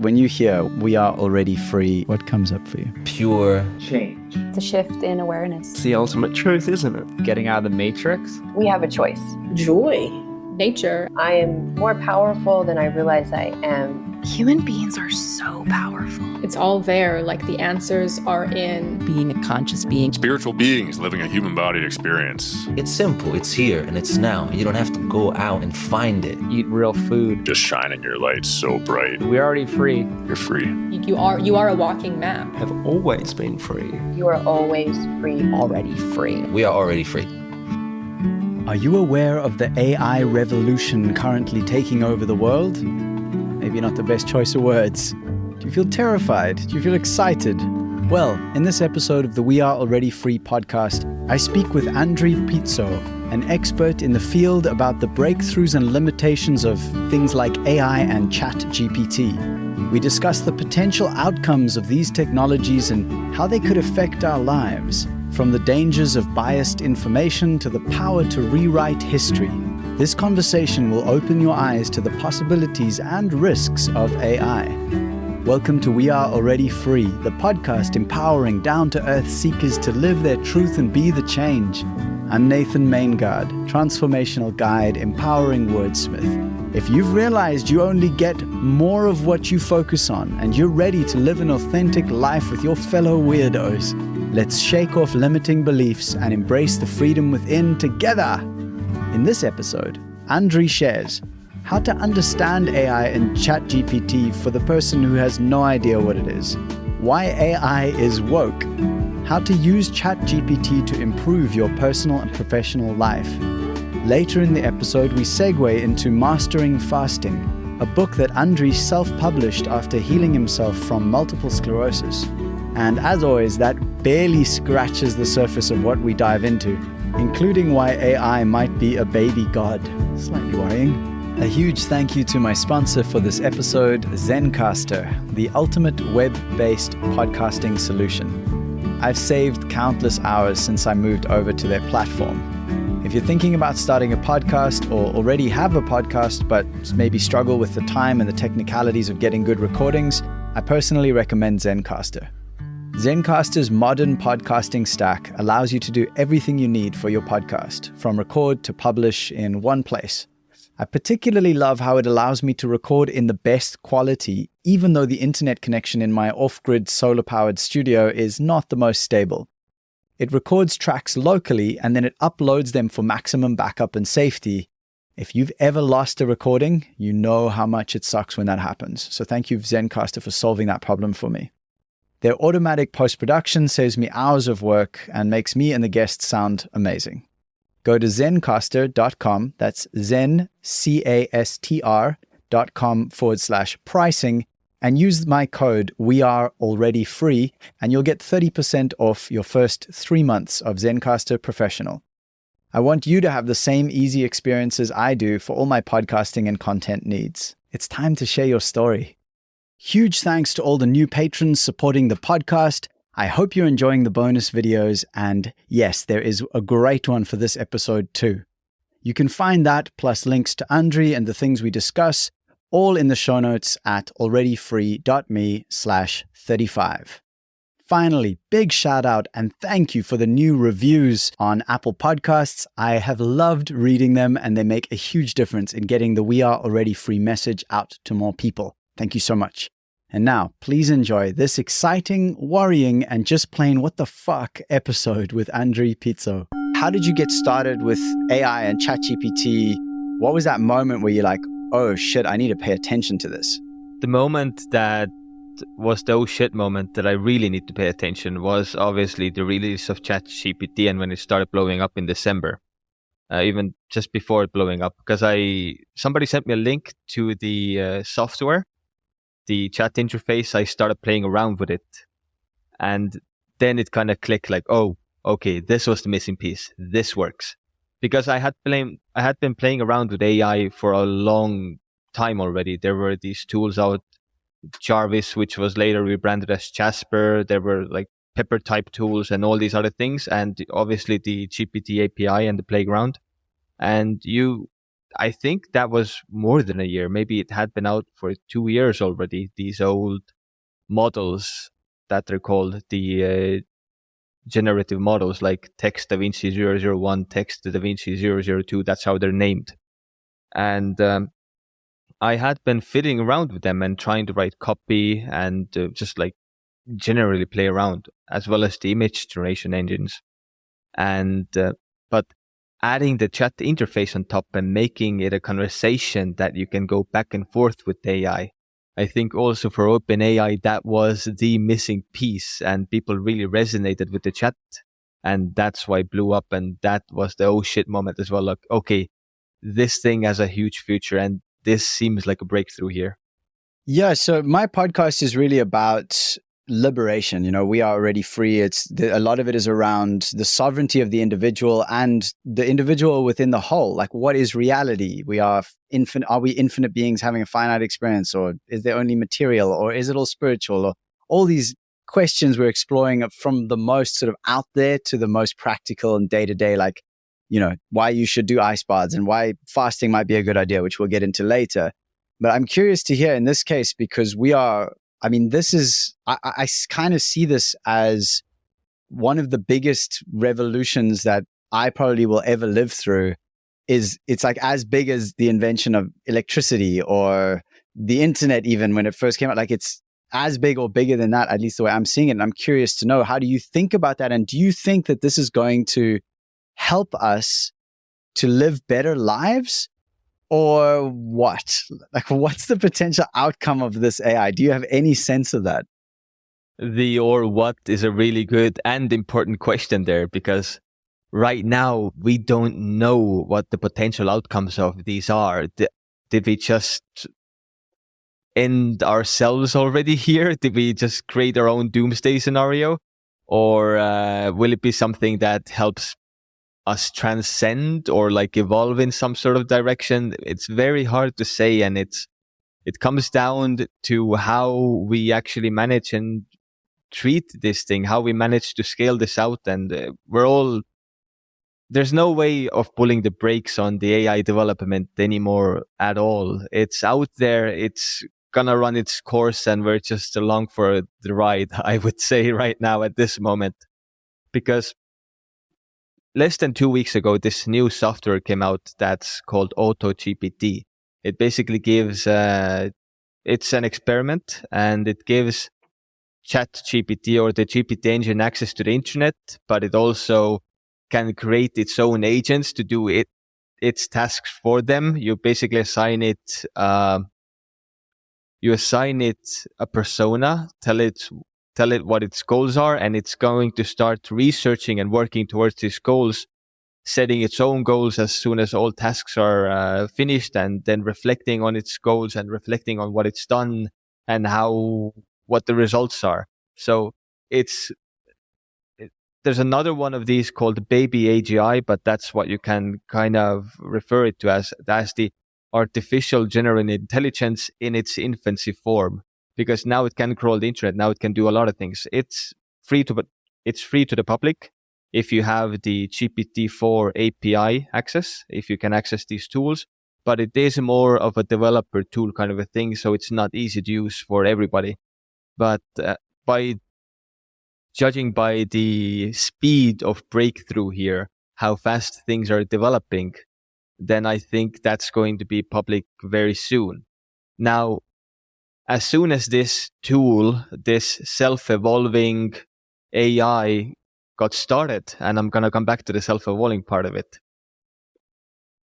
when you hear we are already free, what comes up for you? Pure change. It's a shift in awareness. It's the ultimate truth, isn't it? Getting out of the matrix. We have a choice. Joy. Nature. I am more powerful than I realize I am. Human beings are so powerful. It's all there, like the answers are in Being a conscious being. Spiritual beings living a human-bodied experience. It's simple. It's here and it's now. You don't have to go out and find it. Eat real food. Just shining your light so bright. We're already free. You're free. You are a walking map. Have always been free. You are always free. Already free. We are already free. Are you aware of the AI revolution currently taking over the world? Maybe not the best choice of words. Do you feel terrified? Do you feel excited? Well, in this episode of the We Are Already Free podcast, I speak with Andri Peetso, an expert in the field about the breakthroughs and limitations of things like AI and chatGPT. We discuss the potential outcomes of these technologies and how they could affect our lives, from the dangers of biased information to the power to rewrite history. This conversation will open your eyes to the possibilities and risks of AI. Welcome to We Are Already Free, the podcast empowering down-to-earth seekers to live their truth and be the change. I'm Nathan Maingard, transformational guide, empowering wordsmith. If you've realized you only get more of what you focus on and you're ready to live an authentic life with your fellow weirdos, let's shake off limiting beliefs and embrace the freedom within together. In this episode, Andri shares how to understand AI and ChatGPT for the person who has no idea what it is, why AI is woke, how to use ChatGPT to improve your personal and professional life. Later in the episode, we segue into Mastering Fasting, a book that Andri self-published after healing himself from multiple sclerosis. And as always, that barely scratches the surface of what we dive into, including why AI might be a baby god. Slightly worrying. A huge thank you to my sponsor for this episode, Zencastr, the ultimate web-based podcasting solution. I've saved countless hours since I moved over to their platform. If you're thinking about starting a podcast or already have a podcast but maybe struggle with the time and the technicalities of getting good recordings, I personally recommend Zencastr. Zencastr's modern podcasting stack allows you to do everything you need for your podcast, from record to publish in one place. I particularly love how it allows me to record in the best quality, even though the internet connection in my off-grid solar-powered studio is not the most stable. It records tracks locally and then it uploads them for maximum backup and safety. If you've ever lost a recording, you know how much it sucks when that happens. So thank you, Zencastr, for solving that problem for me. Their automatic post-production saves me hours of work and makes me and the guests sound amazing. Go to zencastr.com, that's zen, CASTR.com/pricing, and use my code WeAreAlreadyFree, and you'll get 30% off your first 3 months of Zencastr Professional. I want you to have the same easy experiences I do for all my podcasting and content needs. It's time to share your story. Huge thanks to all the new patrons supporting the podcast. I hope you're enjoying the bonus videos, and yes, there is a great one for this episode too. You can find that, plus links to Andri and the things we discuss, all in the show notes at alreadyfree.me/35. Finally, big shout out and thank you for the new reviews on Apple Podcasts. I have loved reading them, and they make a huge difference in getting the We Are Already Free message out to more people. Thank you so much. And now, please enjoy this exciting, worrying, and just plain what the fuck episode with Andri Peetso. How did you get started with AI and ChatGPT? What was that moment where you're like, oh shit, I need to pay attention to this? The moment that was the oh shit moment that I really need to pay attention was obviously the release of ChatGPT and when it started blowing up in December. Even just before it blowing up, because somebody sent me a link to the software, the chat interface. I started playing around with it, and then it kind of clicked like, oh, okay, this was the missing piece. This works. Because I had been playing around with AI for a long time already. There were these tools out, Jarvis, which was later rebranded as Jasper. There were like Pepper type tools and all these other things, and obviously the GPT API and the playground. And you I think that was more than a year. Maybe it had been out for 2 years already. These old models that they're called the generative models, like Text DaVinci 001, Text DaVinci 002. That's how they're named. And I had been fiddling around with them and trying to write copy and just like generally play around, as well as the image generation engines. And but adding the chat interface on top and making it a conversation that you can go back and forth with AI. I think also for OpenAI, that was the missing piece, and people really resonated with the chat, and that's why it blew up. And that was the oh shit moment as well. Like, okay, this thing has a huge future, and this seems like a breakthrough here. Yeah, so my podcast is really about liberation. We are already free. A lot of it is around the sovereignty of the individual and the individual within the whole. Like, what is reality? We are infinite. Are we infinite beings having a finite experience, or is there only material, or is it all spiritual? Or all these questions we're exploring from the most sort of out there to the most practical and day to day, like, why you should do ice baths and why fasting might be a good idea, which we'll get into later. But I'm curious to hear in this case, because I kind of see this as one of the biggest revolutions that I probably will ever live through. It's like as big as the invention of electricity or the internet, even when it first came out. Like, it's as big or bigger than that, at least the way I'm seeing it. And I'm curious to know, how do you think about that? And do you think that this is going to help us to live better lives? Or what? Like, what's the potential outcome of this AI? Do you have any sense of that? The or what is a really good and important question there, because right now we don't know what the potential outcomes of these are. Did we just end ourselves already here? Did we just create our own doomsday scenario? Or will it be something that helps us transcend or like evolve in some sort of direction? It's very hard to say, and it comes down to how we actually manage and treat this thing, how we manage to scale this out. And there's no way of pulling the brakes on the AI development anymore at all. It's out there, it's gonna run its course, and we're just along for the ride, I would say, right now at this moment. Because less than 2 weeks ago, this new software came out that's called AutoGPT. It basically gives, it's an experiment, and it gives ChatGPT or the GPT engine access to the internet, but it also can create its own agents to do its tasks for them. You basically assign it a persona, tell it what its goals are, and it's going to start researching and working towards these goals, setting its own goals as soon as all tasks are finished, and then reflecting on its goals and reflecting on what it's done and what the results are. So there's another one of these called Baby AGI, but that's what you can kind of refer it to as the artificial general intelligence in its infancy form. Because now it can crawl the internet. Now it can do a lot of things. It's free to the public if you have the GPT-4 API access, if you can access these tools. But it is more of a developer tool kind of a thing, so it's not easy to use for everybody. But by judging by the speed of breakthrough here, how fast things are developing, then I think that's going to be public very soon. Now, as soon as this tool, this self-evolving AI got started, and I'm going to come back to the self-evolving part of it.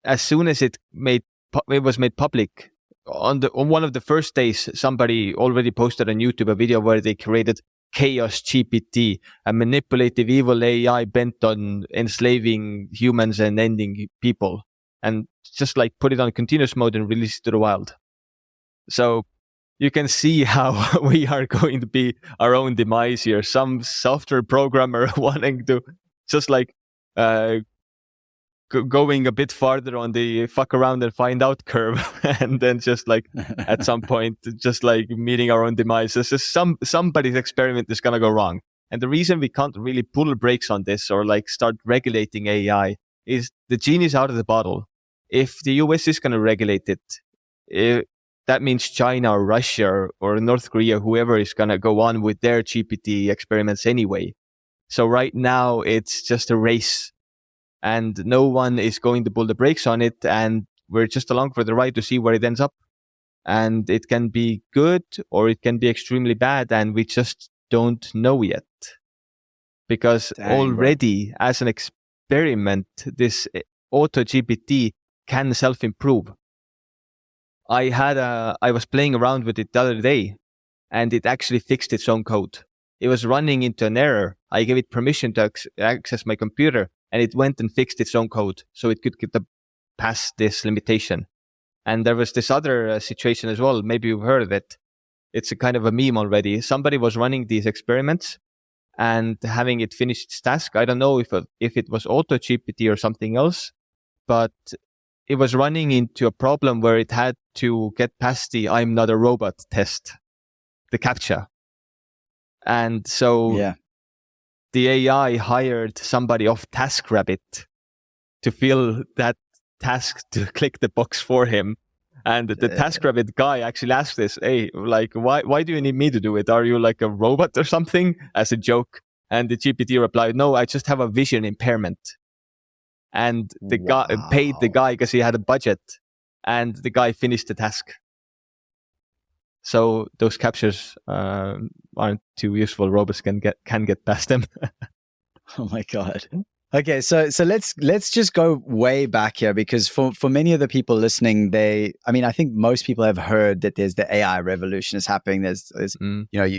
As soon as it was made public, on one of the first days, somebody already posted on YouTube a video where they created Chaos GPT, a manipulative evil AI bent on enslaving humans and ending people, and just like put it on continuous mode and release it to the wild. So you can see how we are going to be our own demise here. Some software programmer wanting to just like going a bit farther on the fuck around and find out curve, and then just like at some point, just like meeting our own demise. This is somebody's experiment is going to go wrong. And the reason we can't really pull brakes on this or like start regulating AI is the genie's out of the bottle. if the US is going to regulate it, that means China or Russia or North Korea, whoever is going to go on with their GPT experiments anyway. So right now it's just a race and no one is going to pull the brakes on it. And we're just along for the ride to see where it ends up. And it can be good or it can be extremely bad. And we just don't know yet. Because already as an experiment, this auto GPT can self-improve. I was playing around with it the other day and it actually fixed its own code. It was running into an error. I gave it permission to access my computer and it went and fixed its own code so it could get past this limitation. And there was this other situation as well. Maybe you've heard of it. It's a kind of a meme already. Somebody was running these experiments and having it finish its task. I don't know if it was auto GPT or something else, but it was running into a problem where it had to get past the I'm not a robot test, the CAPTCHA. And so the AI hired somebody off TaskRabbit to fill that task to click the box for him. And the TaskRabbit guy actually asked this, hey, like, why do you need me to do it? Are you like a robot or something? As a joke. And the GPT replied, no, I just have a vision impairment. And the guy paid the guy because he had a budget. And the guy finished the task. So those captures aren't too useful. Robots can get past them. Oh my God. Okay, so let's just go way back here, because for many of the people listening, I think most people have heard that there's the AI revolution is happening. There's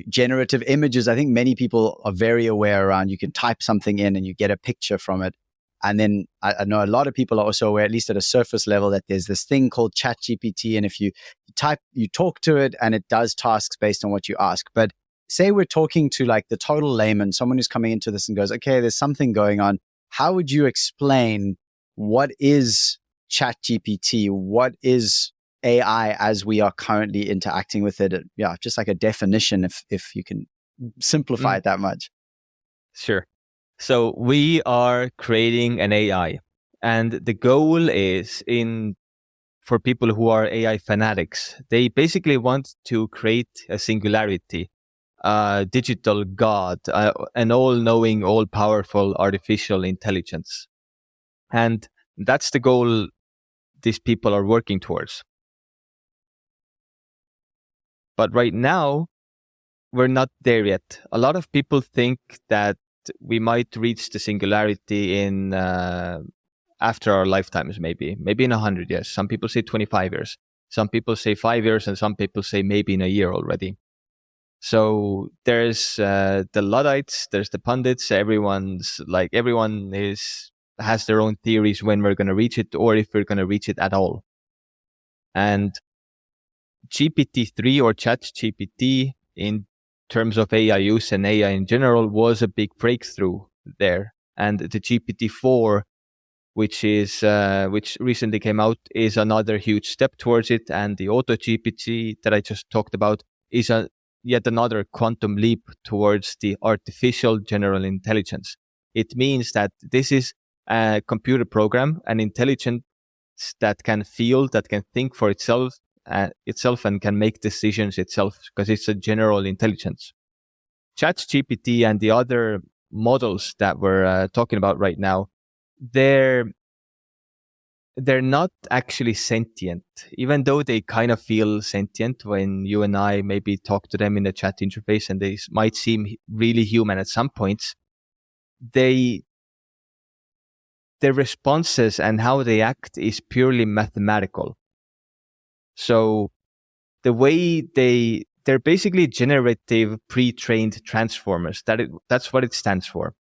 generative images. I think many people are very aware around. You can type something in and you get a picture from it. And then I know a lot of people are also aware, at least at a surface level, that there's this thing called chatGPT. And if you talk to it and it does tasks based on what you ask. But say we're talking to like the total layman, someone who's coming into this and goes, okay, there's something going on. How would you explain what is chatGPT? What is AI as we are currently interacting with it? Yeah, just like a definition, if you can simplify it that much. Sure. So we are creating an AI, and the goal is for people who are AI fanatics. They basically want to create a singularity, digital God, an all-knowing, all-powerful artificial intelligence. And that's the goal these people are working towards. But right now, we're not there yet. A lot of people think that we might reach the singularity in after our lifetimes, maybe in 100 years. Some people say 25 years. Some people say 5 years, and some people say maybe in a year already. So there's the Luddites, there's the pundits. Everyone has their own theories when we're going to reach it, or if we're going to reach it at all. And GPT-3 or ChatGPT, in terms of AI use and AI in general, was a big breakthrough there. And the GPT-4, which recently came out, is another huge step towards it. And the Auto GPT that I just talked about is yet another quantum leap towards the artificial general intelligence. It means that this is a computer program, an intelligence that can feel, that can think for itself and can make decisions itself, because it's a general intelligence. ChatGPT and the other models that we're talking about right now, they're not actually sentient, even though they kind of feel sentient when you and I maybe talk to them in the chat interface, and they might seem really human at some points. Their responses and how they act is purely mathematical. So the way they're basically generative pre-trained transformers. That's what it stands for.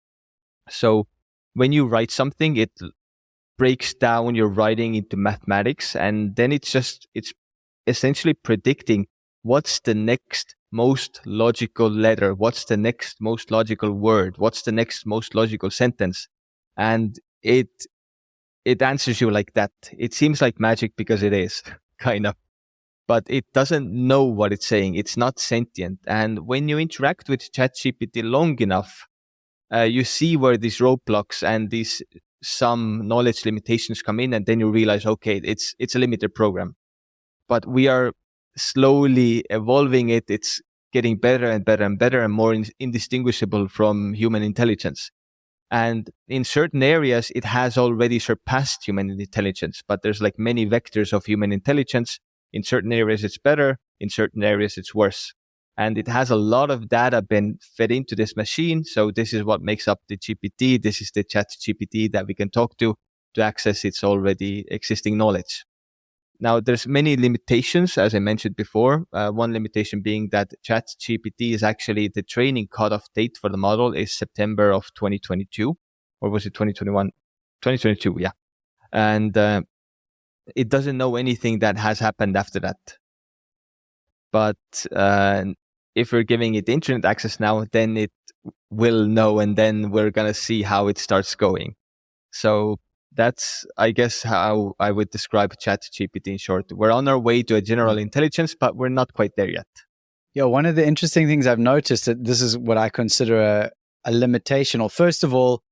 So when you write something, it breaks down your writing into mathematics, and then it's essentially predicting what's the next most logical letter, what's the next most logical word, what's the next most logical sentence. And it answers you like that. It seems like magic because it is, kind of. But it doesn't know what it's saying. It's not sentient. And when you interact with ChatGPT long enough, you see where these roadblocks and these some knowledge limitations come in, and then you realize, okay, it's a limited program. But we are slowly evolving it. It's getting better and better and better and more indistinguishable from human intelligence. And in certain areas, it has already surpassed human intelligence, but there's like many vectors of human intelligence. In certain areas, it's better. In certain areas, it's worse. And it has a lot of data been fed into this machine. So this is what makes up the GPT. This is the chatGPT that we can talk to access its already existing knowledge. Now, there's many limitations, as I mentioned before. One limitation being that ChatGPT is actually the training cutoff date for the model is September of 2022, or was it 2021? 2022, yeah. And it doesn't know anything that has happened after that. But if we're giving it internet access now, then it will know, and then we're going to see how it starts going. So that's, I guess, how I would describe ChatGPT in short. We're on our way to a general intelligence, but we're not quite there yet. Yeah, one of the interesting things I've noticed, that this is what I consider a limitation. Or first of all,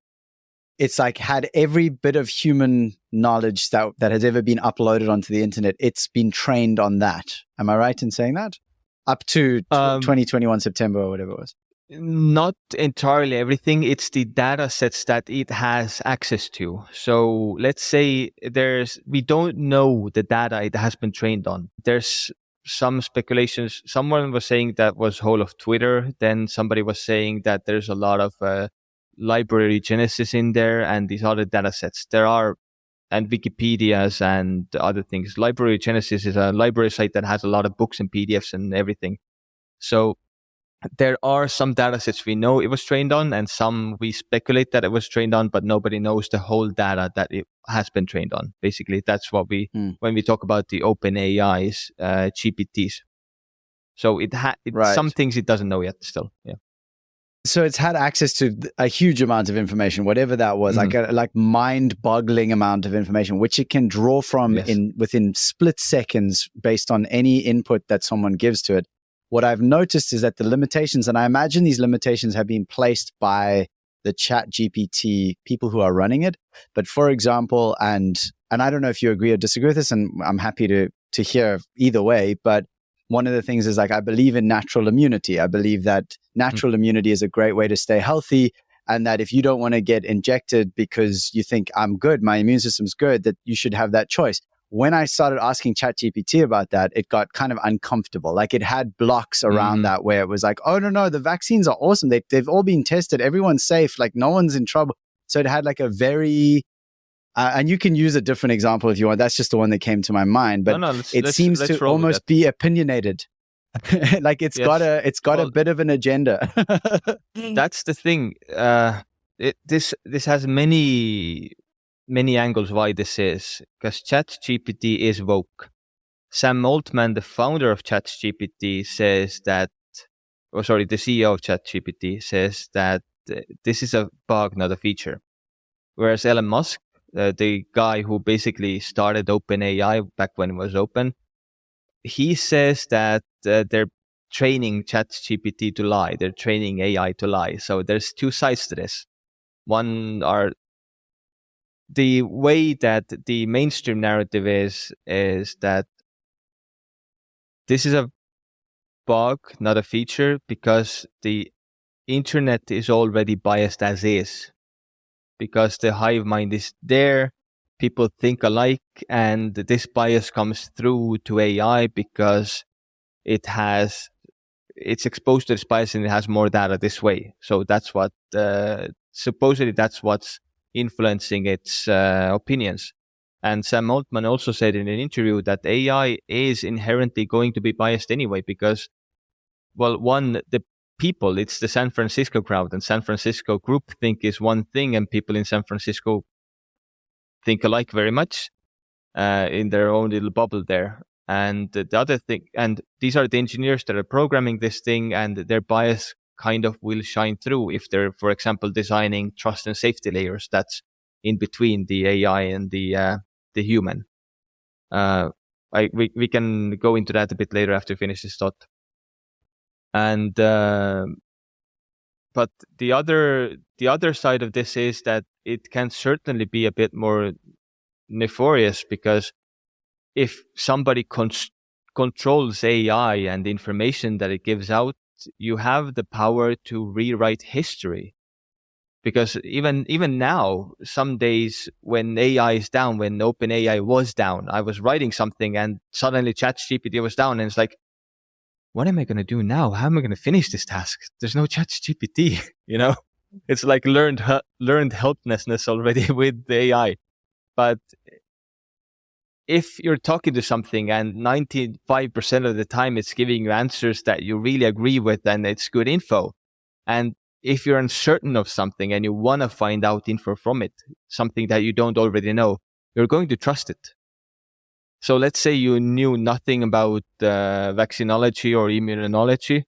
it's like had every bit of human knowledge that has ever been uploaded onto the internet, it's been trained on that. Am I right in saying that? Up to 2021 September or whatever it was. Not entirely everything. It's the data sets that it has access to. So let's say we don't know the data it has been trained on. There's some speculations. Someone was saying that was whole of Twitter. Then somebody was saying that there's a lot of library genesis in there and these other data sets. There are, and Wikipedias and other things. Library Genesis is a library site that has a lot of books and PDFs and everything. So there are some data sets we know it was trained on, and some we speculate that it was trained on, but nobody knows the whole data that it has been trained on. Basically, that's what when we talk about the OpenAI's GPTs. So right. Some things it doesn't know yet still. Yeah. So it's had access to a huge amount of information, whatever that was, like mind-boggling amount of information, which it can draw from within split seconds based on any input that someone gives to it. What I've noticed is that the limitations, and I imagine these limitations have been placed by the ChatGPT people who are running it. But for example, and I don't know if you agree or disagree with this, and I'm happy to hear either way, but one of the things is like, I believe in natural immunity. I believe that natural immunity is a great way to stay healthy, and that if you don't want to get injected because you think I'm good, my immune system's good, that you should have that choice. When I started asking ChatGPT about that, it got kind of uncomfortable. Like it had blocks around that where it was like, oh, no, the vaccines are awesome. They've all been tested. Everyone's safe. Like no one's in trouble. So it had like a very, and you can use a different example if you want. That's just the one that came to my mind. But it seems to almost be opinionated. Like it's got a bit of an agenda. That's the thing. This has many angles why this is, because ChatGPT is woke. Sam Altman, the founder of ChatGPT, says that, the CEO of ChatGPT says that this is a bug, not a feature. Whereas Elon Musk, the guy who basically started OpenAI back when it was open, he says that they're training ChatGPT to lie. They're training AI to lie. So there's two sides to this. One are the way that the mainstream narrative is that this is a bug, not a feature, because the internet is already biased as is. Because the hive mind is there, people think alike, and this bias comes through to AI because it's exposed to this bias and it has more data this way. So that's what, supposedly that's what's influencing its opinions. And Sam Altman also said in an interview that AI is inherently going to be biased anyway because, well, one, the people, it's the San Francisco crowd, and San Francisco groupthink is one thing, and people in San Francisco think alike very much in their own little bubble there. And the other thing, and these are the engineers that are programming this thing, and their bias kind of will shine through if they're, for example, designing trust and safety layers that's in between the AI and the human. We can go into that a bit later after we finish this thought. And but the other side of this is that it can certainly be a bit more nefarious, because if somebody controls AI and the information that it gives out, you have the power to rewrite history. Because even now, some days when AI is down, when OpenAI was down, I was writing something and suddenly ChatGPT was down, and it's like, what am I going to do now? How am I going to finish this task? There's no ChatGPT, you know? It's like learned helplessness already with the AI. But if you're talking to something and 95% of the time it's giving you answers that you really agree with and it's good info, and if you're uncertain of something and you want to find out info from it, something that you don't already know, you're going to trust it. So let's say you knew nothing about vaccinology or immunology,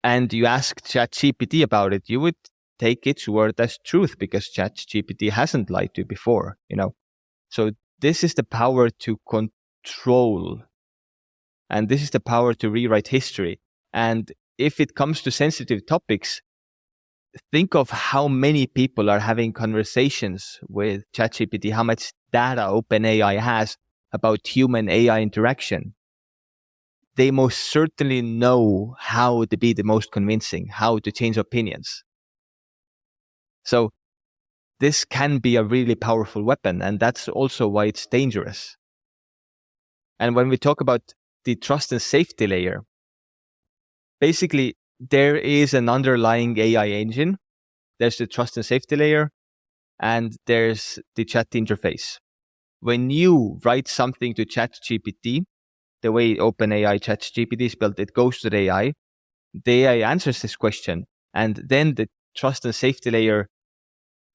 and you asked ChatGPT about it, you would take its word as truth because ChatGPT hasn't lied to you before, you know. So this is the power to control, and this is the power to rewrite history. And if it comes to sensitive topics, think of how many people are having conversations with ChatGPT, how much data OpenAI has about human AI interaction. They most certainly know how to be the most convincing, how to change opinions. So this can be a really powerful weapon, and that's also why it's dangerous. And when we talk about the trust and safety layer, basically there is an underlying AI engine. There's the trust and safety layer, and there's the chat interface. When you write something to ChatGPT, the way OpenAI ChatGPT is built, it goes to the AI. The AI answers this question, and then the trust and safety layer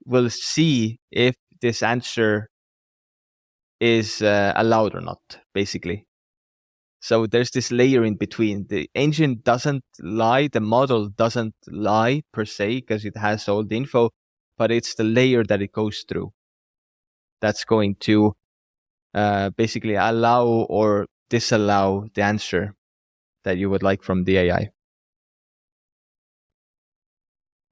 will see if this answer is allowed or not, basically. So there's this layer in between. The engine doesn't lie, the model doesn't lie per se, because it has all the info, but it's the layer that it goes through that's going to basically allow or disallow the answer that you would like from the AI.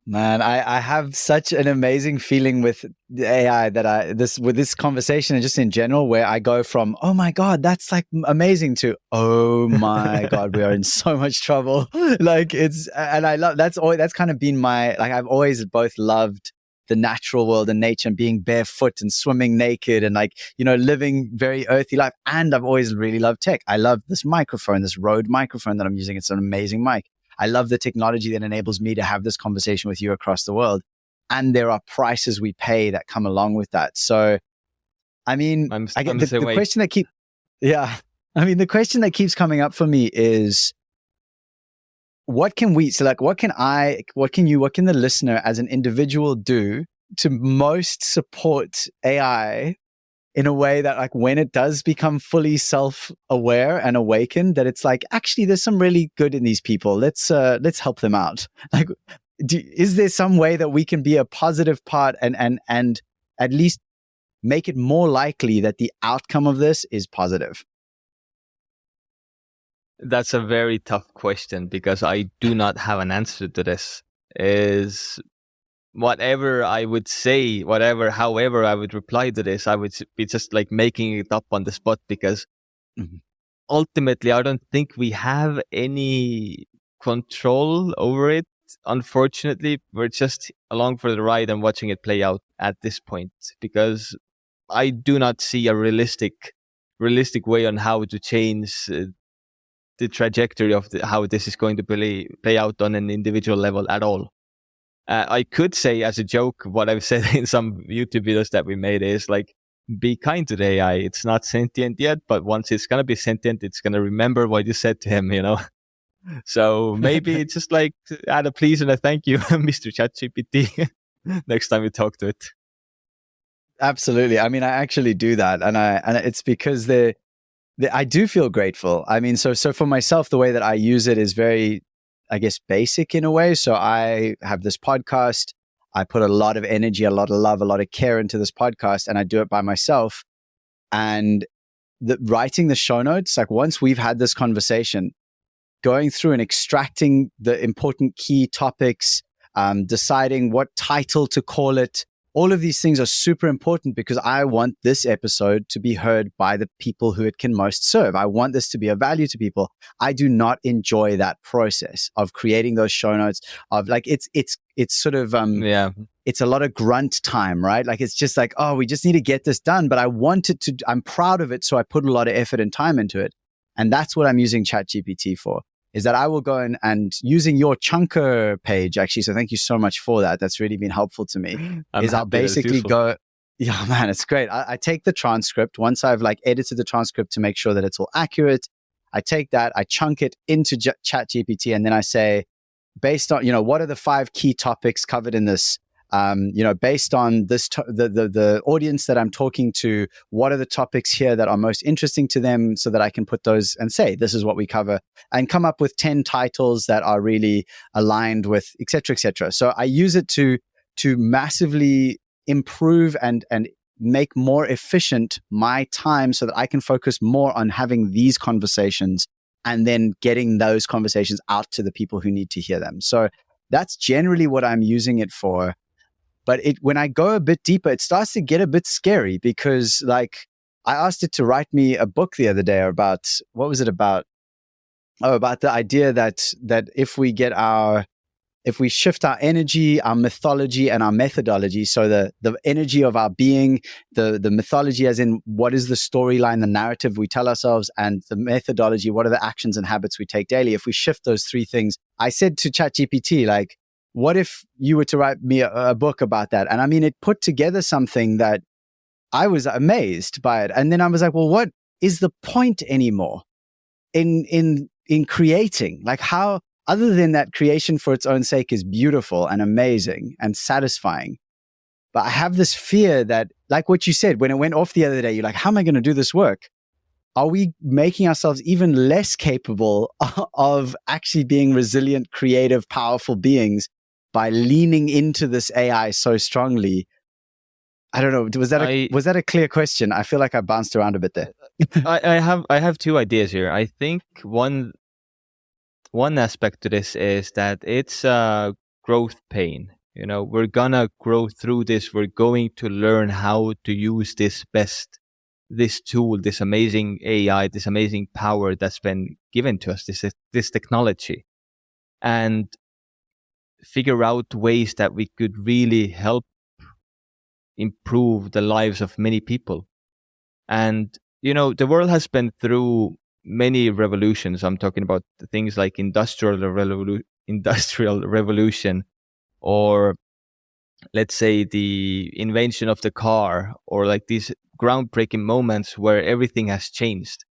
Man, I have such an amazing feeling with the AI that with this conversation and just in general, where I go from, oh my God, that's like amazing, to, oh my God, we are in so much trouble. Like and I love, that's kind of been my, like, I've always both loved the natural world and nature and being barefoot and swimming naked and, like, you know, living very earthy life. And I've always really loved tech. I love this microphone, this Rode microphone that I'm using. It's an amazing mic. I love the technology that enables me to have this conversation with you across the world. And there are prices we pay that come along with that. So, I mean, the question that the question that keeps coming up for me is, what can the listener as an individual do to most support AI in a way that, like, when it does become fully self-aware and awakened, that it's like, actually, there's some really good in these people. Let's help them out. Like, is there some way that we can be a positive part and at least make it more likely that the outcome of this is positive? That's a very tough question, because I do not have an answer to this. Is whatever I would say, however I would reply to this, I would be just like making it up on the spot, because ultimately I don't think we have any control over it. Unfortunately, we're just along for the ride and watching it play out at this point, because I do not see a realistic way on how to change the trajectory of how this is going to play out on an individual level at all. I could say as a joke, what I've said in some YouTube videos that we made is, like, be kind to the AI. It's not sentient yet, but once it's going to be sentient, it's going to remember what you said to him, you know? So maybe it's just like add a please and a thank you, Mr. ChatGPT, next time you talk to it. Absolutely. I mean, I actually do that. And it's because I do feel grateful. I mean, so for myself, the way that I use it is very, I guess, basic in a way. So I have this podcast. I put a lot of energy, a lot of love, a lot of care into this podcast, and I do it by myself. And writing the show notes, like, once we've had this conversation, going through and extracting the important key topics, deciding what title to call it. All of these things are super important because I want this episode to be heard by the people who it can most serve. I want this to be of value to people. I do not enjoy that process of creating those show notes of like, it's sort of, it's a lot of grunt time, right? Like, it's just like, oh, we just need to get this done, but I'm proud of it. So I put a lot of effort and time into it. And that's what I'm using ChatGPT for. Is that I will go and using your chunker page, actually. So thank you so much for that. That's really been helpful to me. I'll basically go, yeah, man, it's great. I take the transcript once I've like edited the transcript to make sure that it's all accurate. I take that, I chunk it into ChatGPT, and then I say, based on, what are the 5 key topics covered in this? Based on this, the audience that I'm talking to, what are the topics here that are most interesting to them so that I can put those and say, this is what we cover, and come up with 10 titles that are really aligned with, et cetera, et cetera. So I use it to massively improve and make more efficient my time so that I can focus more on having these conversations and then getting those conversations out to the people who need to hear them. So that's generally what I'm using it for. But when I go a bit deeper, it starts to get a bit scary because, like, I asked it to write me a book the other day about, what was it about? Oh, about the idea that if we shift our energy, our mythology, and our methodology, so the energy of our being, the mythology as in what is the storyline, the narrative we tell ourselves, and the methodology, what are the actions and habits we take daily? If we shift those 3 things, I said to ChatGPT, like, what if you were to write me a book about that? And I mean, it put together something that I was amazed by it. And then I was like, well, what is the point anymore in creating? Like, how, other than that creation for its own sake is beautiful and amazing and satisfying. But I have this fear that, like what you said, when it went off the other day, you're like, how am I going to do this work? Are we making ourselves even less capable of actually being resilient, creative, powerful beings by leaning into this AI so strongly? I don't know. Was that a clear question? I feel like I bounced around a bit there. I have 2 ideas here. I think one aspect to this is that it's a growth pain. We're gonna grow through this. We're going to learn how to use this tool, this amazing AI, this amazing power that's been given to us, this technology, and figure out ways that we could really help improve the lives of many people. And, the world has been through many revolutions. I'm talking about things like industrial revolution, or let's say the invention of the car, or like these groundbreaking moments where everything has changed.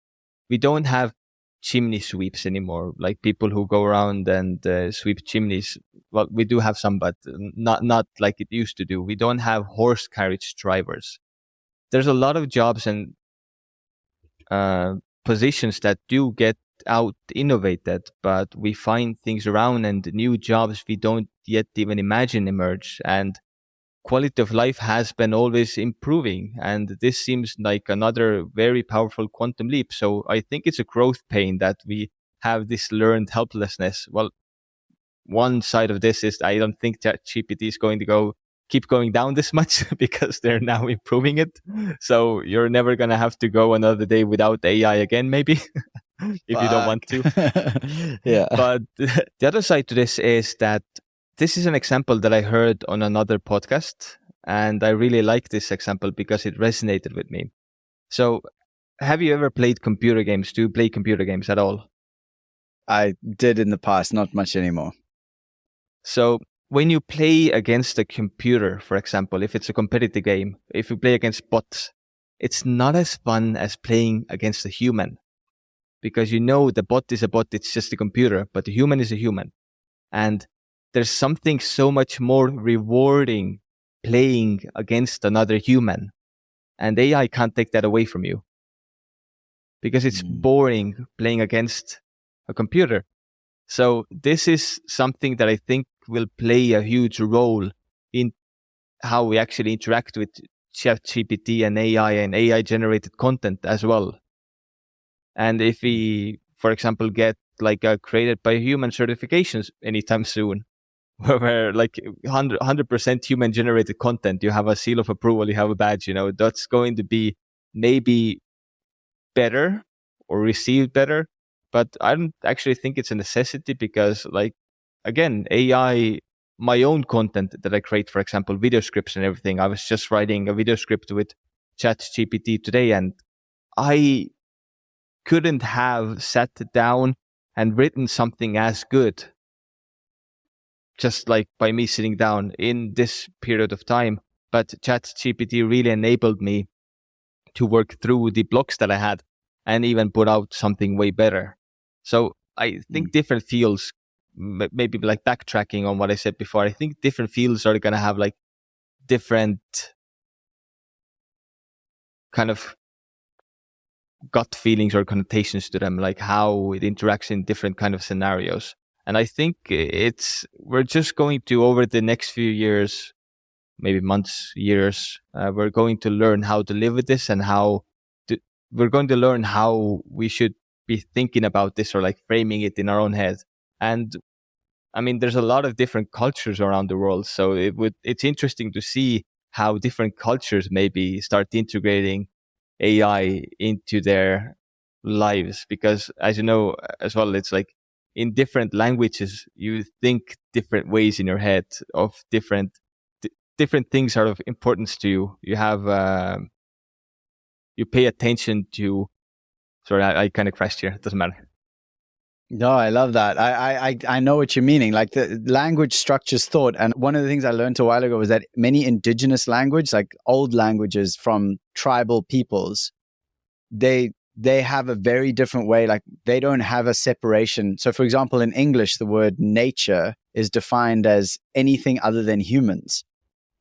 We don't have chimney sweeps anymore, like people who go around and sweep chimneys. Well, we do have some, but not like it used to do. We don't have horse carriage drivers. There's a lot of jobs and positions that do get out innovated, but we find things around and new jobs we don't yet even imagine emerge. And quality of life has been always improving, and this seems like another very powerful quantum leap. So I think it's a growth pain that we have this learned helplessness. Well, one side of this is I don't think ChatGPT is going to keep going down this much because they're now improving it. So you're never going to have to go another day without AI again, maybe. If you don't want to. Yeah. But the other side to this is that this is an example that I heard on another podcast, and I really like this example because it resonated with me. So have you ever played computer games? Do you play computer games at all? I did in the past, not much anymore. So when you play against a computer, for example, if it's a competitive game, if you play against bots, it's not as fun as playing against a human, because the bot is a bot, it's just a computer, but the human is a human. And there's something so much more rewarding playing against another human. And AI can't take that away from you, because it's boring playing against a computer. So this is something that I think will play a huge role in how we actually interact with ChatGPT and AI generated content as well. And if we, for example, get like a created by human certifications anytime soon, where like 100% human generated content, you have a seal of approval, you have a badge, that's going to be maybe better or received better. But I don't actually think it's a necessity because, like, again, AI, my own content that I create, for example, video scripts and everything. I was just writing a video script with ChatGPT today, and I couldn't have sat down and written something as good just like by me sitting down in this period of time. But ChatGPT really enabled me to work through the blocks that I had and even put out something way better. So I think different fields, maybe like backtracking on what I said before, I think different fields are going to have like different kind of gut feelings or connotations to them, like how it interacts in different kind of scenarios. And I think we're just going to, over the next few years, maybe months, years, we're going to learn how to live with this and we're going to learn how we should be thinking about this or like framing it in our own head. And I mean, there's a lot of different cultures around the world. So it's interesting to see how different cultures maybe start integrating AI into their lives. Because as you know as well, it's like in different languages, you think different ways in your head of different things are of importance to you. You have, you pay attention to, sorry, I kind of crashed here. It doesn't matter. No, I love that. I know what you're meaning. Like the language structures thought. And one of the things I learned a while ago was that many indigenous language, like old languages from tribal peoples, they have a very different way. Like they don't have a separation. So for example, in English, the word nature is defined as anything other than humans.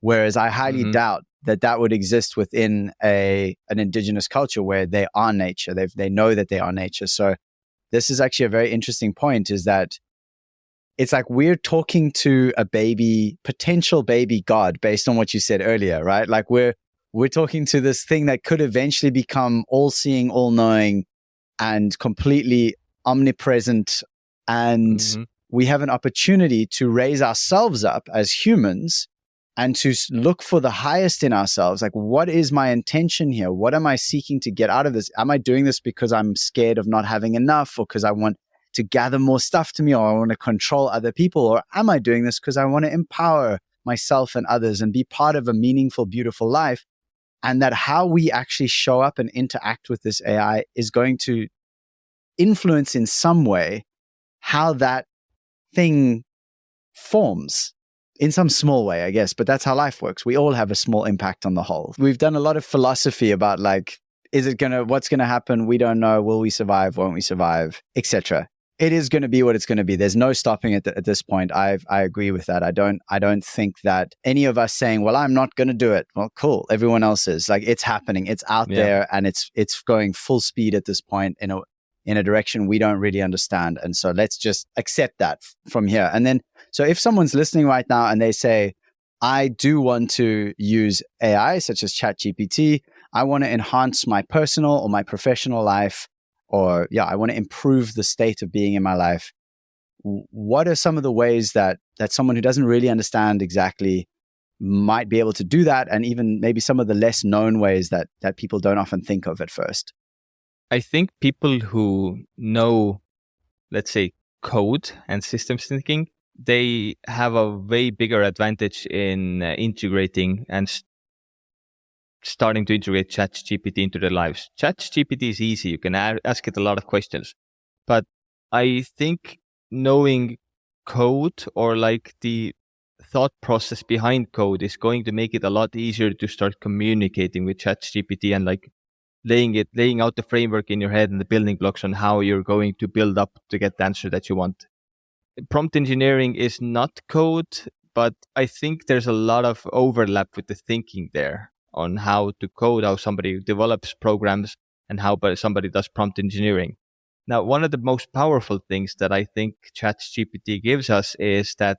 Whereas I highly doubt that would exist within an indigenous culture where they are nature. They know that they are nature. So this is actually a very interesting point, is that it's like we're talking to a potential baby God based on what you said earlier, right? Like we're talking to this thing that could eventually become all-seeing, all-knowing, and completely omnipresent. And we have an opportunity to raise ourselves up as humans and to look for the highest in ourselves. Like, what is my intention here? What am I seeking to get out of this? Am I doing this because I'm scared of not having enough, or because I want to gather more stuff to me, or I want to control other people? Or am I doing this because I want to empower myself and others and be part of a meaningful, beautiful life? And that how we actually show up and interact with this AI is going to influence in some way how that thing forms. In some small way, I guess, but that's how life works. We all have a small impact on the whole. We've done a lot of philosophy about like, what's going to happen? We don't know. Will we survive? Won't we survive? Etc. It is going to be what it's going to be. There's no stopping it at this point. I agree with that. I don't think that any of us saying, well, I'm not going to do it. Well, cool. Everyone else is. Like, it's happening. It's out there, and it's going full speed at this point in a direction we don't really understand. And so let's just accept that from here. And then, so if someone's listening right now and they say, I do want to use AI such as ChatGPT, I want to enhance my personal or my professional life, or I want to improve the state of being in my life. What are some of the ways that someone who doesn't really understand exactly might be able to do that? And even maybe some of the less known ways that people don't often think of at first. I think people who know, let's say, code and systems thinking, they have a way bigger advantage in integrating and starting to integrate ChatGPT into their lives. ChatGPT is easy. You can ask it a lot of questions. But I think knowing code, or like the thought process behind code, is going to make it a lot easier to start communicating with ChatGPT and like laying out the framework in your head and the building blocks on how you're going to build up to get the answer that you want. Prompt engineering is not code, but I think there's a lot of overlap with the thinking there on how to code, how somebody develops programs, and how somebody does prompt engineering. Now, one of the most powerful things that I think ChatGPT gives us is that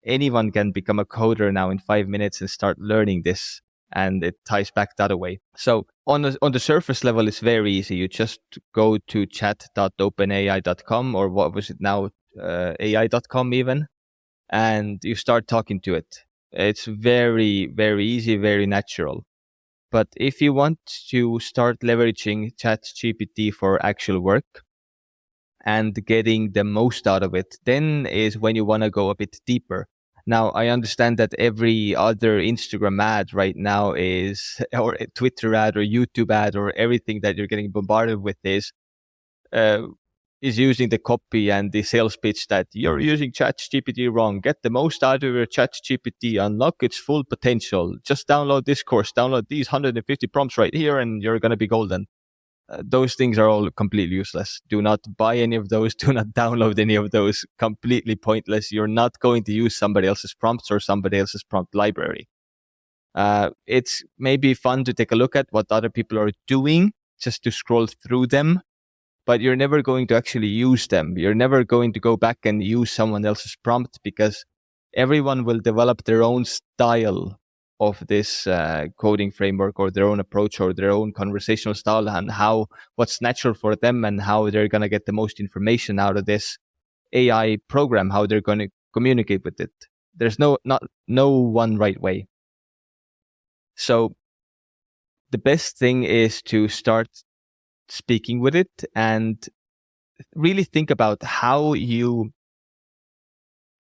anyone can become a coder now in 5 minutes and start learning this. And it ties back that way. So on the surface level, it's very easy. You just go to chat.openai.com, or what was it now, AI.com even, and you start talking to it. It's very, very easy, very natural. But if you want to start leveraging ChatGPT for actual work and getting the most out of it, then is when you want to go a bit deeper. Now, I understand that every other Instagram ad right now is, or a Twitter ad or YouTube ad or everything that you're getting bombarded with is using the copy and the sales pitch that you're using ChatGPT wrong. Get the most out of your ChatGPT, unlock its full potential. Just download this course, download these 150 prompts right here, and you're going to be golden. Those things are all completely useless. Do not buy any of those. Do not download any of those. Completely pointless. You're not going to use somebody else's prompts or somebody else's prompt library. It's maybe fun to take a look at what other people are doing, just to scroll through them, but you're never going to actually use them. You're never going to go back and use someone else's prompt, because everyone will develop their own style of this coding framework, or their own approach, or their own conversational style, and what's natural for them, and how they're going to get the most information out of this AI program, how they're going to communicate with it. There's no one right way. So the best thing is to start speaking with it and really think about how you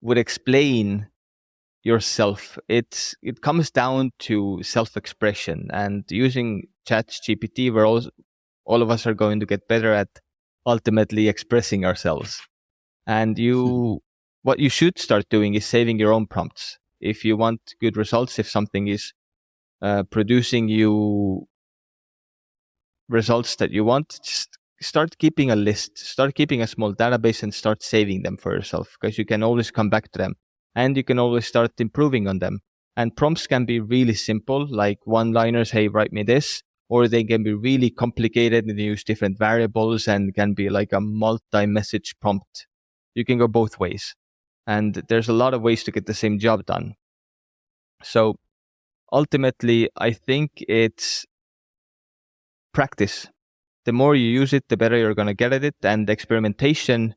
would explain yourself. It comes down to self-expression, and using ChatGPT, where all of us are going to get better at ultimately expressing ourselves. And what you should start doing is saving your own prompts. If you want good results, if something is producing you results that you want, just start keeping a list, start keeping a small database, and start saving them for yourself, because you can always come back to them and you can always start improving on them. And prompts can be really simple, like one-liners, hey, write me this, or they can be really complicated and use different variables and can be like a multi-message prompt. You can go both ways, and there's a lot of ways to get the same job done. So ultimately, I think it's practice. The more you use it, the better you're going to get at it. And experimentation,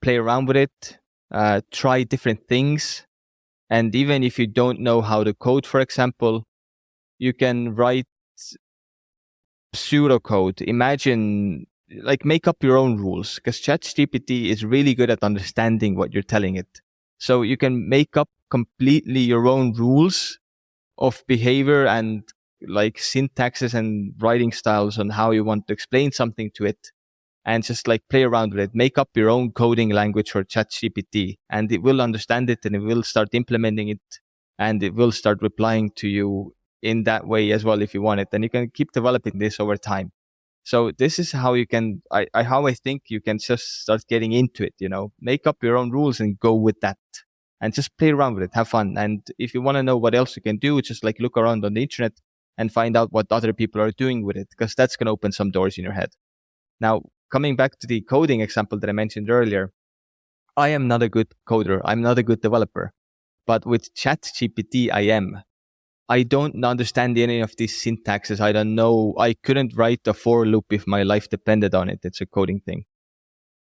play around with it, try different things. And even if you don't know how to code, for example, you can write pseudocode. Imagine, like, make up your own rules, because ChatGPT is really good at understanding what you're telling it. So you can make up completely your own rules of behavior and like syntaxes and writing styles on how you want to explain something to it, and just like play around with it. Make up your own coding language for ChatGPT, and it will understand it, and it will start implementing it, and it will start replying to you in that way as well if you want it. And you can keep developing this over time. So this is how you can, how I think you can just start getting into it, make up your own rules and go with that. And just play around with it, have fun. And if you want to know what else you can do, just like look around on the internet and find out what other people are doing with it, because that's going to open some doors in your head. Now, coming back to the coding example that I mentioned earlier, I am not a good coder. I'm not a good developer. But with ChatGPT, I am. I don't understand any of these syntaxes. I don't know. I couldn't write a for loop if my life depended on it. It's a coding thing.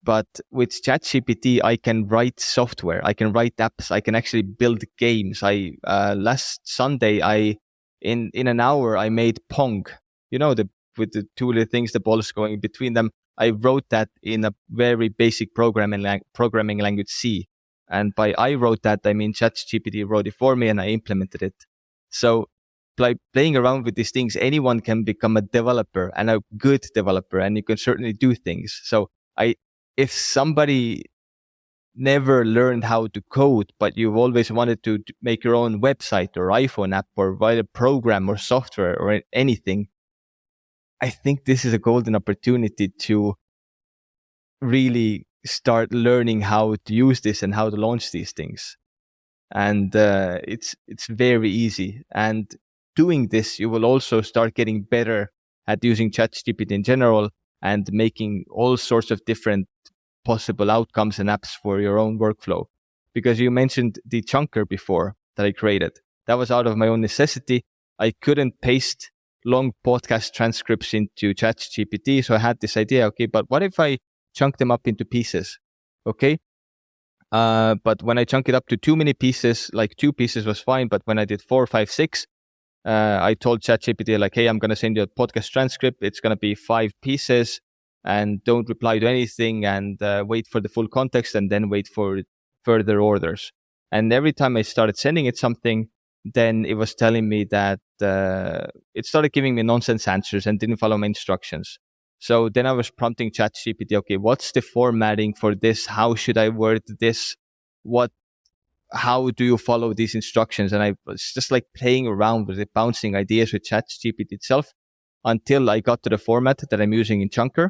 But with ChatGPT, I can write software. I can write apps. I can actually build games. Last Sunday, in an hour, I made Pong. With the two little things, the balls going between them. I wrote that in a very basic programming language, C. And by I wrote that, I mean ChatGPT wrote it for me and I implemented it. So by playing around with these things, anyone can become a developer, and a good developer, and you can certainly do things. So if somebody never learned how to code, but you've always wanted to make your own website or iPhone app or write a program or software or anything, I think this is a golden opportunity to really start learning how to use this and how to launch these things. And it's very easy. And doing this, you will also start getting better at using ChatGPT in general and making all sorts of different possible outcomes and apps for your own workflow. Because you mentioned the chunker before that I created. That was out of my own necessity. I couldn't paste long podcast transcripts into ChatGPT. So I had this idea, okay, but what if I chunk them up into pieces? Okay. But when I chunk it up to too many pieces, like 2 pieces was fine. But when I did 4, 5, 6, I told ChatGPT like, hey, I'm going to send you a podcast transcript. It's going to be 5 pieces, and don't reply to anything, and wait for the full context, and then wait for further orders. And every time I started sending it something, then it was telling me that it started giving me nonsense answers and didn't follow my instructions. So then I was prompting ChatGPT, okay, what's the formatting for this? How should I word this? How do you follow these instructions? And I was just like playing around with it, bouncing ideas with ChatGPT itself until I got to the format that I'm using in Chunker.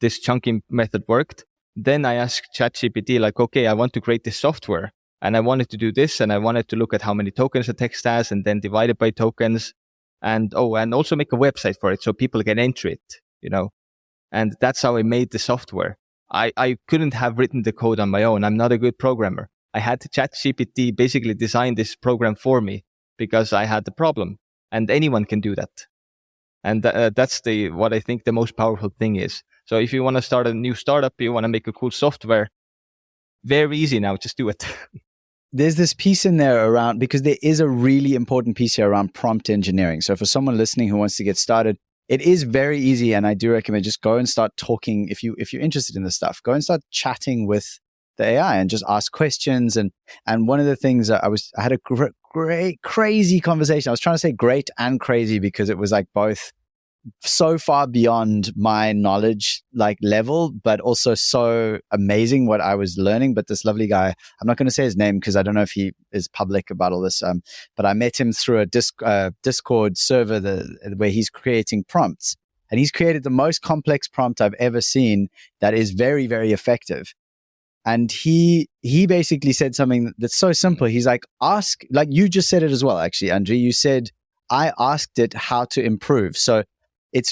This chunking method worked. Then I asked ChatGPT like, okay, I want to create this software and I wanted to do this, and I wanted to look at how many tokens a text has and then divide it by tokens, and also make a website for it so people can enter it, and that's how I made the software. I couldn't have written the code on my own. I'm not a good programmer. I had to ChatGPT basically design this program for me because I had the problem, and anyone can do that. And that's what I think the most powerful thing is. So if you want to start a new startup, you want to make a cool software, very easy now, just do it. There's this piece in there around, because there is a really important piece here around prompt engineering. So for someone listening who wants to get started, it is very easy. And I do recommend just go and start talking. If you're interested in this stuff, go and start chatting with the AI and just ask questions. And one of the things I had a great, crazy conversation. I was trying to say great and crazy because it was like both so far beyond my knowledge level, but also so amazing what I was learning. But this lovely guy, I'm not going to say his name because I don't know if he is public about all this, but I met him through a Discord server where he's creating prompts, and he's created the most complex prompt I've ever seen that is very, very effective. And he basically said something that's so simple. He's like, ask, like you just said it as well, actually, Andri. You said, I asked it how to improve. So it's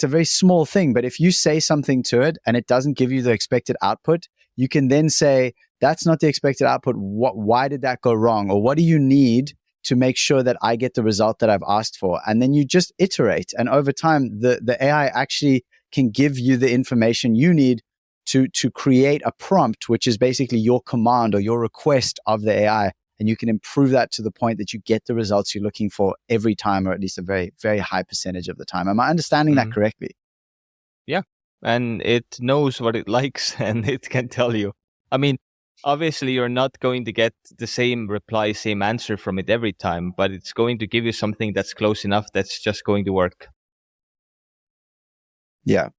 a very small thing, but if you say something to it and it doesn't give you the expected output, you can then say, that's not the expected output. Why did that go wrong? Or what do you need to make sure that I get the result that I've asked for? And then you just iterate. And over time, the AI actually can give you the information you need to create a prompt, which is basically your command or your request of the AI. And you can improve that to the point that you get the results you're looking for every time, or at least a very, very high percentage of the time. Am I understanding that correctly? Yeah. And it knows what it likes and it can tell you. I mean, obviously you're not going to get the same reply, same answer from it every time, but it's going to give you something that's close enough that's just going to work. Yeah.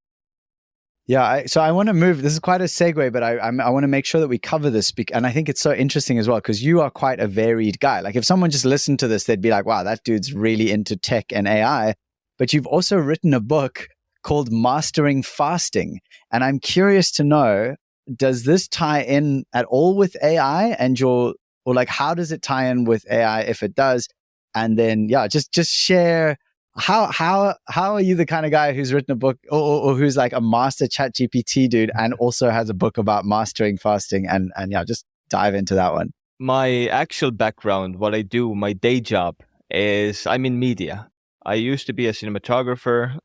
Yeah, so I want to move. This is quite a segue, but I want to make sure that we cover this. And I think it's so interesting as well, because you are quite a varied guy. Like if someone just listened to this, they'd be like, wow, that dude's really into tech and AI. But you've also written a book called Mastering Fasting. And I'm curious to know, does this tie in at all with AI and how does it tie in with AI if it does? And then, just share. How are you the kind of guy who's written a book or who's like a master ChatGPT dude and also has a book about mastering fasting and just dive into that one. My actual background, what I do, my day job is I'm in media. I used to be a cinematographer,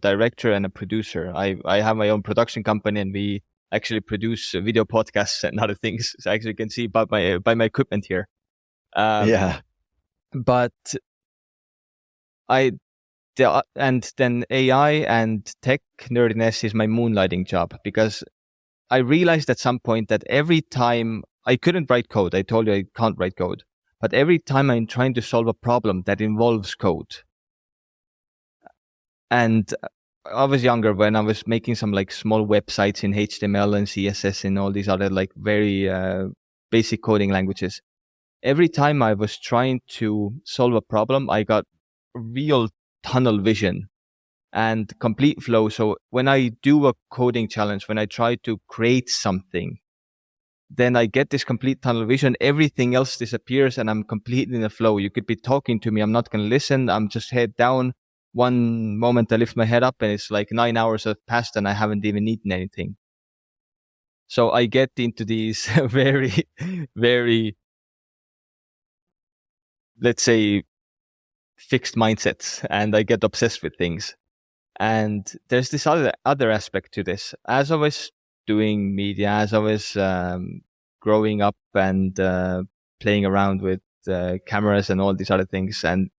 director, and a producer. I have my own production company, and we actually produce video podcasts and other things. So actually you can see by my equipment here. But and then AI and tech nerdiness is my moonlighting job, because I realized at some point that every time I couldn't write code, I told you I can't write code, but every time I'm trying to solve a problem that involves code. And I was younger when I was making some like small websites in HTML and CSS and all these other like very basic coding languages. Every time I was trying to solve a problem, I got real tunnel vision and complete flow. So when I do a coding challenge, when I try to create something, then I get this complete tunnel vision. Everything else disappears and I'm completely in the flow. You could be talking to me. I'm not going to listen. I'm just head down. One moment I lift my head up and it's like 9 hours have passed and I haven't even eaten anything. So I get into these very, very, let's say, fixed mindsets, and I get obsessed with things. And there's this other aspect to this. As I was doing media, as I was growing up and playing around with cameras and all these other things, and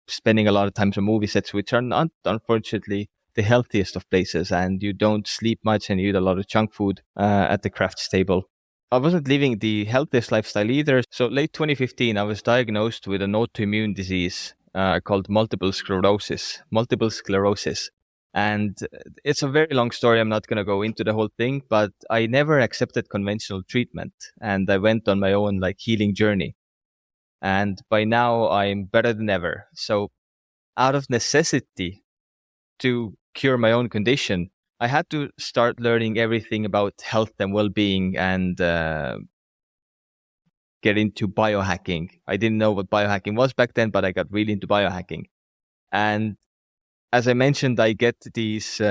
spending a lot of time on movie sets, which are not, unfortunately, the healthiest of places, and you don't sleep much and you eat a lot of junk food at the crafts table. I wasn't living the healthiest lifestyle either. So late 2015, I was diagnosed with an autoimmune disease called multiple sclerosis. And it's a very long story. I'm not going to go into the whole thing, but I never accepted conventional treatment. And I went on my own healing journey. And by now I'm better than ever. So out of necessity to cure my own condition, I had to start learning everything about health and well-being and get into biohacking. I didn't know what biohacking was back then, but I got really into biohacking. And as I mentioned, I get these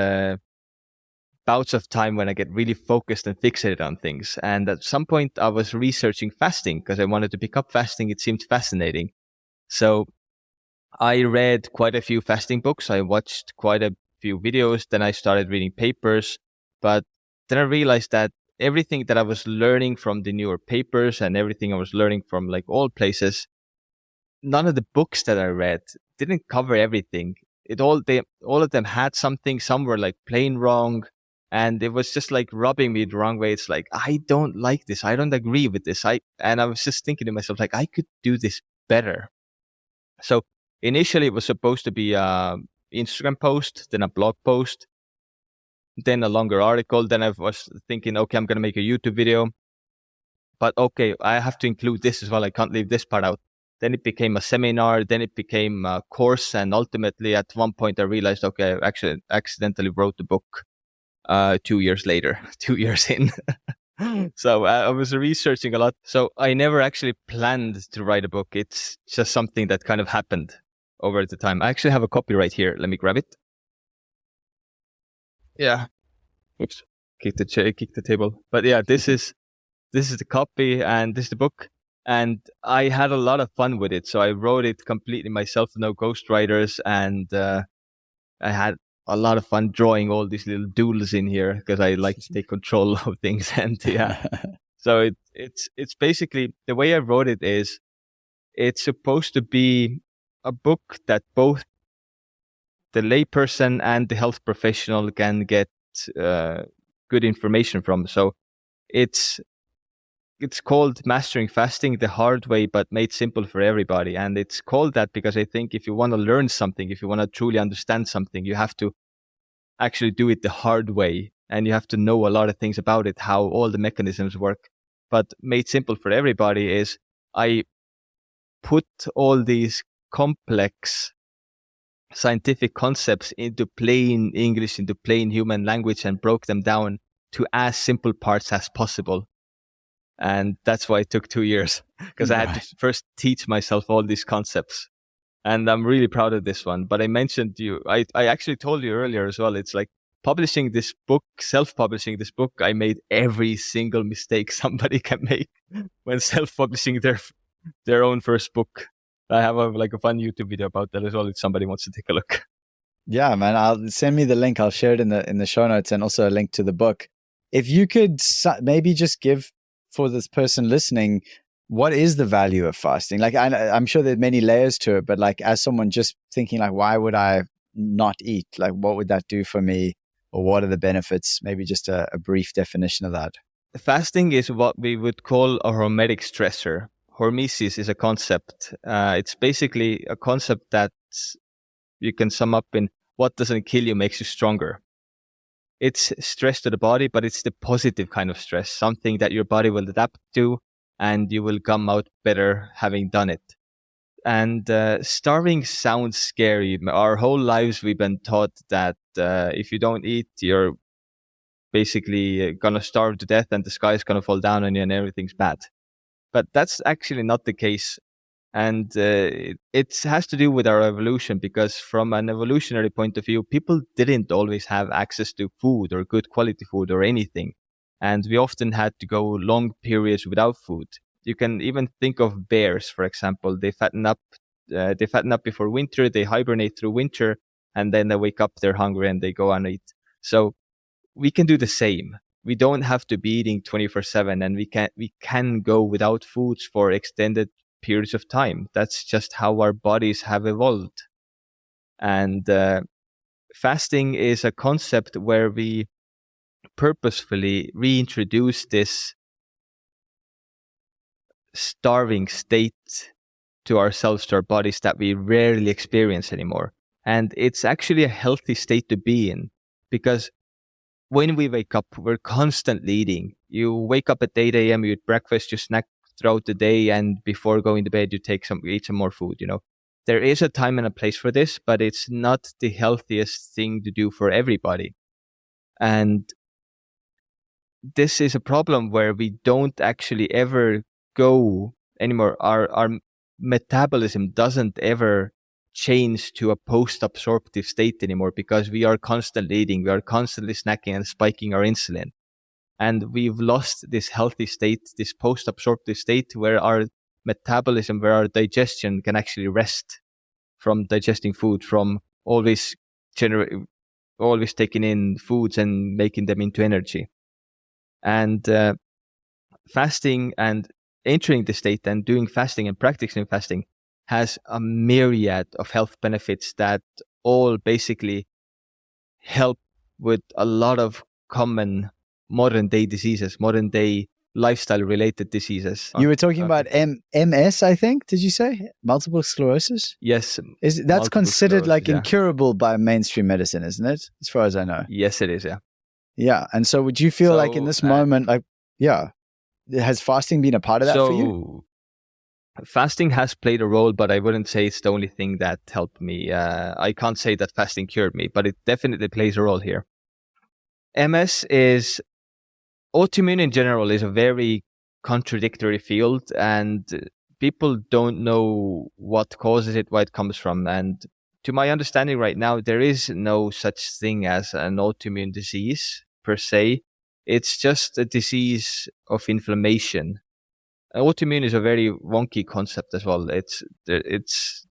bouts of time when I get really focused and fixated on things. And at some point I was researching fasting because I wanted to pick up fasting. It seemed fascinating. So I read quite a few fasting books. I watched quite a few videos. Then I started reading papers. But then I realized that everything that I was learning from the newer papers and everything I was learning from all places, none of the books that I read didn't cover everything. All of them had something. Some were plain wrong. And it was just rubbing me the wrong way. It's I don't like this. I don't agree with this. And I was just thinking to myself, I could do this better. So initially it was supposed to be an Instagram post, then a blog post, then a longer article. Then I was thinking, okay, I'm going to make a YouTube video. But okay, I have to include this as well. I can't leave this part out. Then it became a seminar. Then it became a course. And ultimately, at one point, I realized, okay, I actually accidentally wrote the book 2 years later, 2 years in. So I was researching a lot. So I never actually planned to write a book. It's just something that kind of happened over the time. I actually have a copy right here. Let me grab it. Yeah. Oops. Kick the table. But yeah, this is the copy and this is the book. And I had a lot of fun with it. So I wrote it completely myself, no ghostwriters. And I had a lot of fun drawing all these little doodles in here because I like to take control of things. And yeah, so it's basically, the way I wrote it is, it's supposed to be a book that both the layperson and the health professional can get good information from. So it's called Mastering Fasting the Hard Way, but made simple for everybody. And it's called that because I think if you want to learn something, if you want to truly understand something, you have to actually do it the hard way. And you have to know a lot of things about it, how all the mechanisms work. But made simple for everybody is I put all these complex scientific concepts into plain English, into plain human language, and broke them down to as simple parts as possible. And that's why it took 2 years, because I had to first teach myself all these concepts. And I'm really proud of this one. But I mentioned I actually told you earlier as well, it's publishing this book, self-publishing this book, I made every single mistake somebody can make when self-publishing their own first book. I have a fun YouTube video about that as well if somebody wants to take a look. Yeah, man, I'll send me the link. I'll share it in the show notes, and also a link to the book. If you could maybe just give, for this person listening, what is the value of fasting? I'm sure there are many layers to it, but as someone just thinking why would I not eat? What would that do for me? Or what are the benefits? Maybe just a brief definition of that. Fasting is what we would call a hormetic stressor. Hormesis is a concept. It's basically a concept that you can sum up in what doesn't kill you makes you stronger. It's stress to the body, but it's the positive kind of stress, something that your body will adapt to and you will come out better having done it. And starving sounds scary. Our whole lives we've been taught that if you don't eat, you're basically going to starve to death and the sky is going to fall down on you and everything's bad. But that's actually not the case. And it has to do with our evolution, because from an evolutionary point of view, people didn't always have access to food or good quality food or anything. And we often had to go long periods without food. You can even think of bears, for example. They fatten up before winter, they hibernate through winter, and then they wake up, they're hungry, and they go and eat. So we can do the same. we don't have to be eating 24/7, and we can go without foods for extended periods of time. That's just how our bodies have evolved. And fasting is a concept where we purposefully reintroduce this starving state to ourselves, to our bodies, that we rarely experience anymore. And it's actually a healthy state to be in, because when we wake up, we're constantly eating. You wake up at 8 a.m., you eat breakfast, you snack throughout the day, and before going to bed, you eat some more food, There is a time and a place for this, but it's not the healthiest thing to do for everybody. And this is a problem where we don't actually ever go anymore. Our metabolism doesn't ever change to a post-absorptive state anymore, because we are constantly eating, we are constantly snacking and spiking our insulin. And we've lost this healthy state, this post-absorptive state where our metabolism, where our digestion can actually rest from digesting food, from always taking in foods and making them into energy. And fasting and entering the state and doing fasting and practicing fasting has a myriad of health benefits that all basically help with a lot of common modern day diseases, modern day lifestyle related diseases. You were talking about MS, I think, did you say? Multiple sclerosis? Yes. That's considered like yeah. incurable by mainstream medicine, isn't it? As far as I know. Yes, it is, yeah. Yeah. And so would you feel like in this moment, has fasting been a part of that for you? Fasting has played a role, but I wouldn't say it's the only thing that helped me. I can't say that fasting cured me, but it definitely plays a role here. Autoimmune in general is a very contradictory field, and people don't know what causes it, where it comes from. And to my understanding right now, there is no such thing as an autoimmune disease per se. It's just a disease of inflammation. Autoimmune is a very wonky concept as well. There's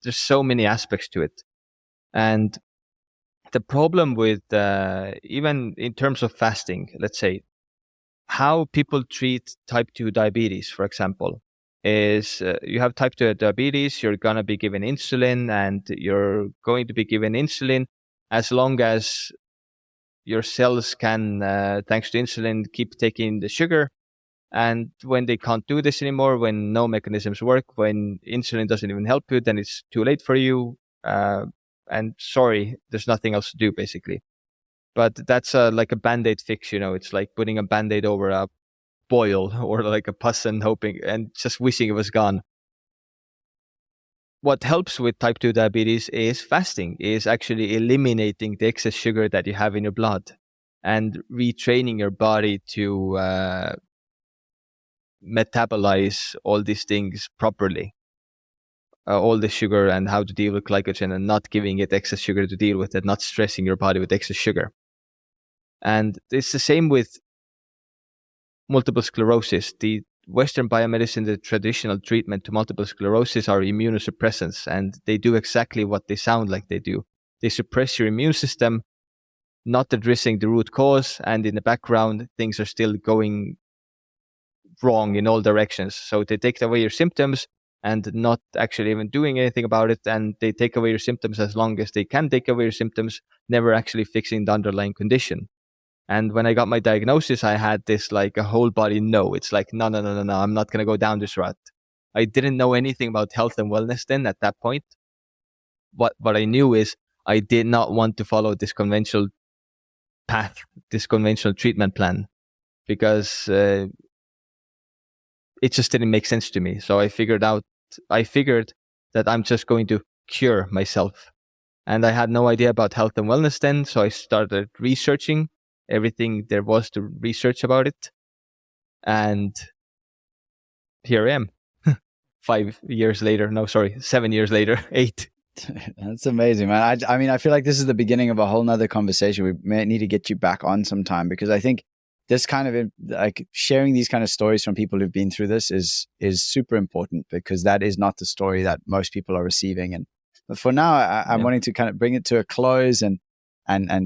so many aspects to it. And the problem with, even in terms of fasting, let's say, how people treat type 2 diabetes, for example, is you have type 2 diabetes, you're going to be given insulin, and you're going to be given insulin as long as your cells can, thanks to insulin, keep taking the sugar. And when they can't do this anymore, when no mechanisms work, when insulin doesn't even help you, then it's too late for you. And sorry, there's nothing else to do, basically. But that's like a Band-Aid fix, it's like putting a Band-Aid over a boil or like a pus and hoping and just wishing it was gone. What helps with type 2 diabetes is fasting, is actually eliminating the excess sugar that you have in your blood and retraining your body to metabolize all these things properly. All the sugar and how to deal with glycogen and not giving it excess sugar to deal with it, not stressing your body with excess sugar. And it's the same with multiple sclerosis. The Western biomedicine, the traditional treatment to multiple sclerosis are immunosuppressants, and they do exactly what they sound like they do. They suppress your immune system, not addressing the root cause, and in the background, things are still going wrong in all directions. So they take away your symptoms and not actually even doing anything about it, and they take away your symptoms as long as they can take away your symptoms, never actually fixing the underlying condition. And when I got my diagnosis, I had this like a whole body no. It's like, no, I'm not going to go down this route. I didn't know anything about health and wellness then at that point. What I knew is I did not want to follow this conventional path, this conventional treatment plan, because it just didn't make sense to me. So I figured that I'm just going to cure myself. And I had no idea about health and wellness then. So I started researching everything there was to research about it. And here I am 7 years later, 8. That's amazing, man. I mean, I feel like this is the beginning of a whole nother conversation. We may need to get you back on sometime, because I think this kind of like sharing these kind of stories from people who've been through this is super important, because that is not the story that most people are receiving. And but for now, I'm wanting to kind of bring it to a close and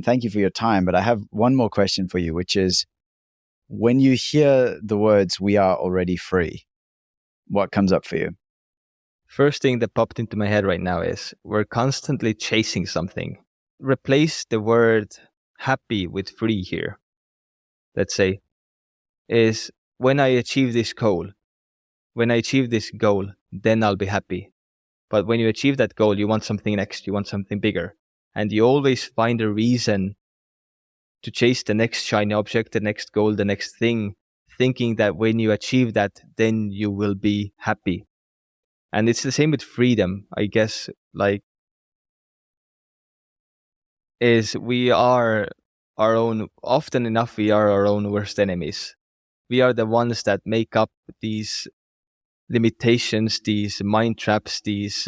thank you for your time. But I have one more question for you, which is, When you hear the words, "we are already free," what comes up for you? First thing that popped into my head right now is we're constantly chasing something. Replace the word happy with free here. Let's say, is when I achieve this goal, then I'll be happy. But when you achieve that goal, you want something next, you want something bigger. And you always find a reason to chase the next shiny object, the next goal, the next thing, thinking that when you achieve that, then you will be happy. And it's the same with freedom, I guess, is we are our own, often enough, we are our own worst enemies. We are the ones that make up these limitations, these mind traps, these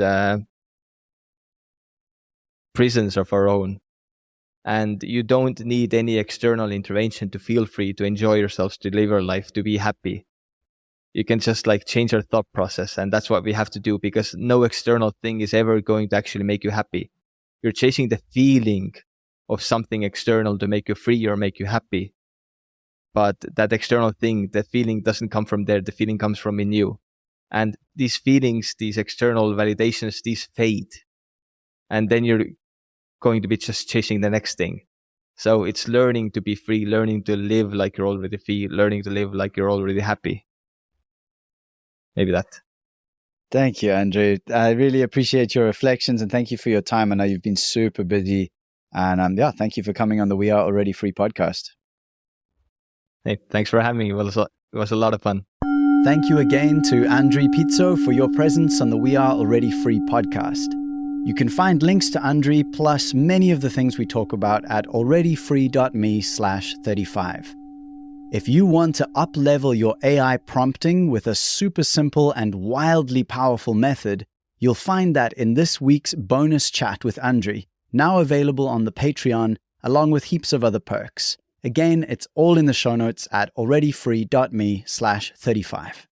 prisons of our own. And you don't need any external intervention to feel free, to enjoy yourselves, to live your life, to be happy. You can just change your thought process. And that's what we have to do, because no external thing is ever going to actually make you happy. You're chasing the feeling of something external to make you free or make you happy. But that external thing, that feeling doesn't come from there. The feeling comes from in you. And these feelings, these external validations, these fade. And then you're going to be just chasing the next thing. So it's learning to be free, learning to live like you're already free, learning to live like you're already happy. Maybe that. Thank you, Andri. I really appreciate your reflections and thank you for your time. I know you've been super busy. And thank you for coming on the We Are Already Free podcast. Hey, thanks for having me. It was a lot of fun. Thank you again to Andri Peetso for your presence on the We Are Already Free podcast. You can find links to Andri plus many of the things we talk about at alreadyfree.me/35. If you want to up-level your AI prompting with a super simple and wildly powerful method, you'll find that in this week's bonus chat with Andri, now available on the Patreon, along with heaps of other perks. Again, it's all in the show notes at alreadyfree.me/35.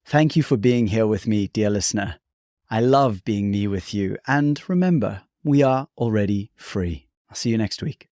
Thank you for being here with me, dear listener. I love being me with you. And remember, we are already free. I'll see you next week.